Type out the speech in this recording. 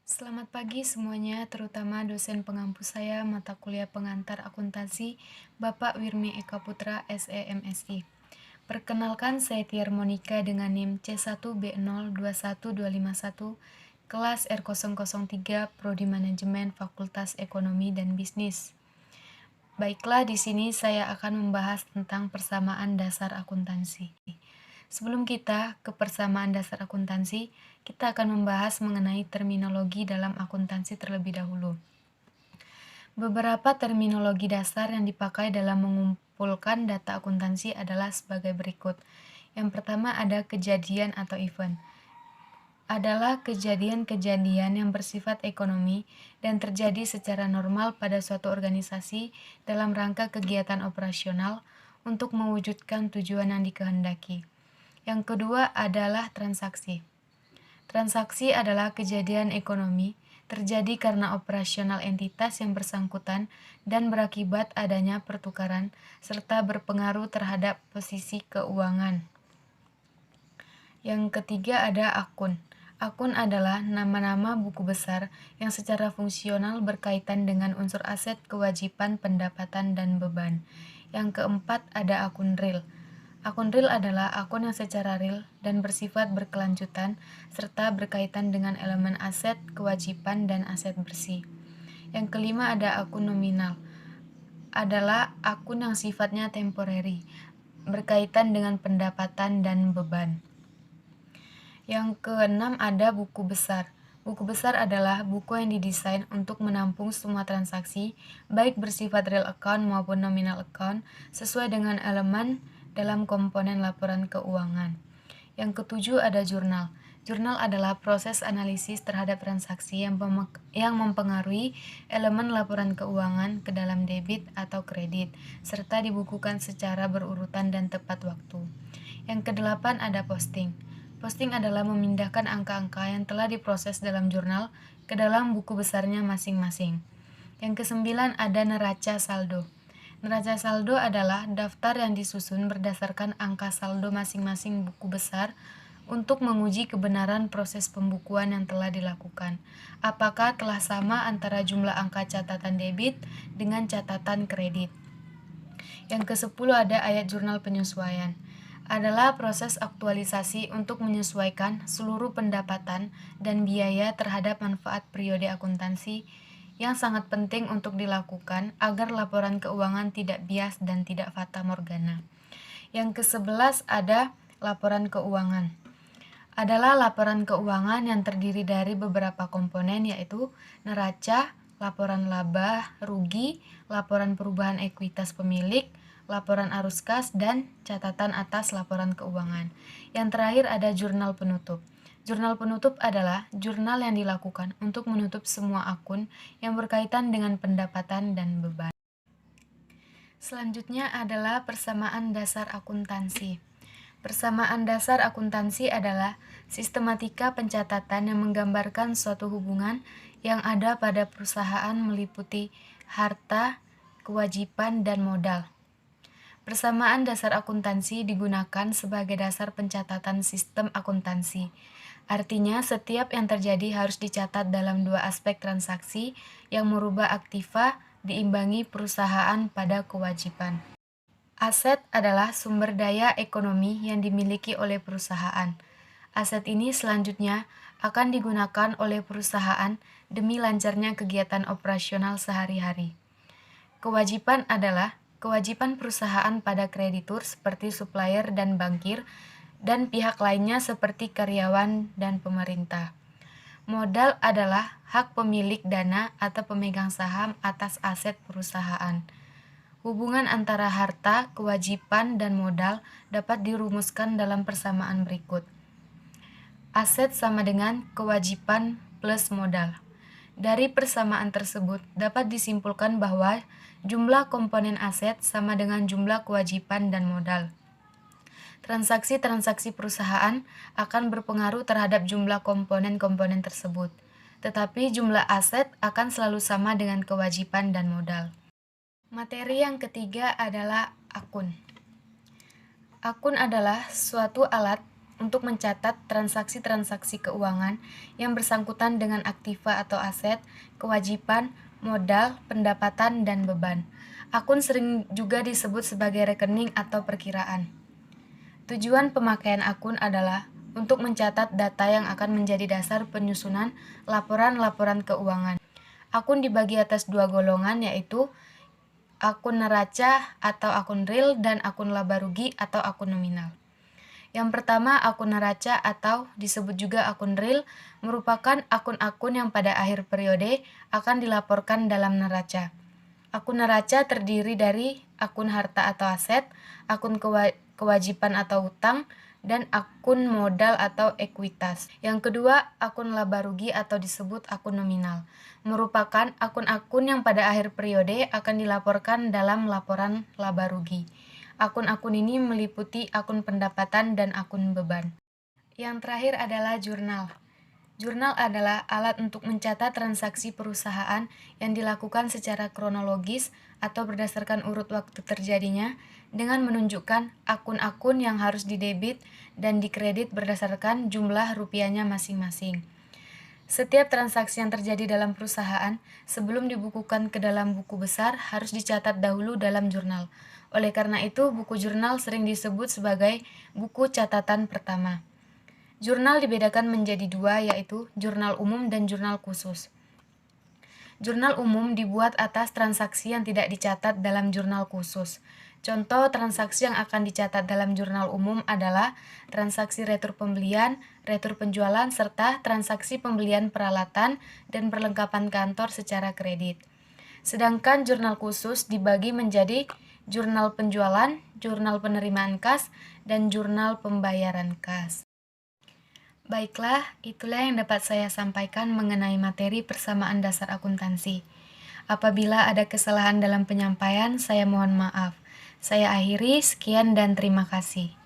Selamat pagi semuanya, terutama dosen pengampu saya mata kuliah pengantar akuntansi, Bapak Wirmi Eka Putra, SEMSI. Perkenalkan, saya Tiar Monika dengan NIM C1B021251, kelas R003, Prodi Manajemen Fakultas Ekonomi dan Bisnis. Baiklah, di sini saya akan membahas tentang persamaan dasar akuntansi. Sebelum kita ke persamaan dasar akuntansi, kita akan membahas mengenai terminologi dalam akuntansi terlebih dahulu. Beberapa terminologi dasar yang dipakai dalam mengumpulkan data akuntansi adalah sebagai berikut. Yang pertama ada kejadian atau event. Adalah kejadian-kejadian yang bersifat ekonomi dan terjadi secara normal pada suatu organisasi dalam rangka kegiatan operasional untuk mewujudkan tujuan yang dikehendaki. Yang kedua adalah transaksi. Transaksi adalah kejadian ekonomi terjadi karena operasional entitas yang bersangkutan dan berakibat adanya pertukaran serta berpengaruh terhadap posisi keuangan. Yang ketiga ada akun. Akun adalah nama-nama buku besar yang secara fungsional berkaitan dengan unsur aset, kewajiban, pendapatan, dan beban. Yang keempat ada akun real. Akun real adalah akun yang secara real dan bersifat berkelanjutan serta berkaitan dengan elemen aset, kewajiban, dan aset bersih. Yang kelima ada akun nominal. Adalah akun yang sifatnya temporary, berkaitan dengan pendapatan dan beban. Yang keenam ada buku besar. Buku besar adalah buku yang didesain untuk menampung semua transaksi, baik bersifat real account maupun nominal account, sesuai dengan elemen dalam komponen laporan keuangan. Yang ketujuh ada jurnal. Jurnal adalah proses analisis terhadap transaksi yang mempengaruhi elemen laporan keuangan ke dalam debit atau kredit, serta dibukukan secara berurutan dan tepat waktu. Yang kedelapan ada posting. Posting adalah memindahkan angka-angka yang telah diproses dalam jurnal ke dalam buku besarnya masing-masing. Yang kesembilan ada neraca saldo. Neraca saldo adalah daftar yang disusun berdasarkan angka saldo masing-masing buku besar untuk menguji kebenaran proses pembukuan yang telah dilakukan. Apakah telah sama antara jumlah angka catatan debit dengan catatan kredit. Yang kesepuluh ada ayat jurnal penyesuaian. Adalah proses aktualisasi untuk menyesuaikan seluruh pendapatan dan biaya terhadap manfaat periode akuntansi yang sangat penting untuk dilakukan agar laporan keuangan tidak bias dan tidak fata morgana. Yang ke-11 ada laporan keuangan. Adalah laporan keuangan yang terdiri dari beberapa komponen yaitu neraca, laporan laba, rugi, laporan perubahan ekuitas pemilik, laporan arus kas, dan catatan atas laporan keuangan. Yang terakhir ada jurnal penutup. Jurnal penutup adalah jurnal yang dilakukan untuk menutup semua akun yang berkaitan dengan pendapatan dan beban. Selanjutnya adalah persamaan dasar akuntansi. Persamaan dasar akuntansi adalah sistematika pencatatan yang menggambarkan suatu hubungan yang ada pada perusahaan meliputi harta, kewajiban, dan modal. Persamaan dasar akuntansi digunakan sebagai dasar pencatatan sistem akuntansi. Artinya, setiap yang terjadi harus dicatat dalam dua aspek transaksi yang merubah aktiva diimbangi perusahaan pada kewajiban. Aset adalah sumber daya ekonomi yang dimiliki oleh perusahaan. Aset ini selanjutnya akan digunakan oleh perusahaan demi lancarnya kegiatan operasional sehari-hari. Kewajiban adalah kewajiban perusahaan pada kreditur seperti supplier dan bankir, dan pihak lainnya seperti karyawan dan pemerintah. Modal adalah hak pemilik dana atau pemegang saham atas aset perusahaan. Hubungan antara harta, kewajiban, dan modal dapat dirumuskan dalam persamaan berikut. Aset sama dengan kewajiban plus modal. Dari persamaan tersebut dapat disimpulkan bahwa jumlah komponen aset sama dengan jumlah kewajiban dan modal. Transaksi-transaksi perusahaan akan berpengaruh terhadap jumlah komponen-komponen tersebut, tetapi jumlah aset akan selalu sama dengan kewajiban dan modal. Materi yang ketiga adalah akun. Akun adalah suatu alat untuk mencatat transaksi-transaksi keuangan yang bersangkutan dengan aktiva atau aset, kewajiban, modal, pendapatan, dan beban. Akun sering juga disebut sebagai rekening atau perkiraan. Tujuan pemakaian akun adalah untuk mencatat data yang akan menjadi dasar penyusunan laporan-laporan keuangan. Akun dibagi atas dua golongan, yaitu akun neraca atau akun real dan akun laba rugi atau akun nominal. Yang pertama, akun neraca atau disebut juga akun real merupakan akun-akun yang pada akhir periode akan dilaporkan dalam neraca. Akun neraca terdiri dari akun harta atau aset, akun kewajiban atau utang, dan akun modal atau ekuitas. Yang kedua, akun laba rugi atau disebut akun nominal, merupakan akun-akun yang pada akhir periode akan dilaporkan dalam laporan laba rugi. Akun-akun ini meliputi akun pendapatan dan akun beban. Yang terakhir adalah jurnal. Jurnal adalah alat untuk mencatat transaksi perusahaan yang dilakukan secara kronologis atau berdasarkan urut waktu terjadinya dengan menunjukkan akun-akun yang harus didebit dan dikredit berdasarkan jumlah rupiahnya masing-masing. Setiap transaksi yang terjadi dalam perusahaan sebelum dibukukan ke dalam buku besar harus dicatat dahulu dalam jurnal. Oleh karena itu, buku jurnal sering disebut sebagai buku catatan pertama. Jurnal dibedakan menjadi dua, yaitu jurnal umum dan jurnal khusus. Jurnal umum dibuat atas transaksi yang tidak dicatat dalam jurnal khusus. Contoh transaksi yang akan dicatat dalam jurnal umum adalah transaksi retur pembelian, retur penjualan, serta transaksi pembelian peralatan dan perlengkapan kantor secara kredit. Sedangkan jurnal khusus dibagi menjadi jurnal penjualan, jurnal penerimaan kas, dan jurnal pembayaran kas. Baiklah, itulah yang dapat saya sampaikan mengenai materi persamaan dasar akuntansi. Apabila ada kesalahan dalam penyampaian, saya mohon maaf. Saya akhiri, sekian dan terima kasih.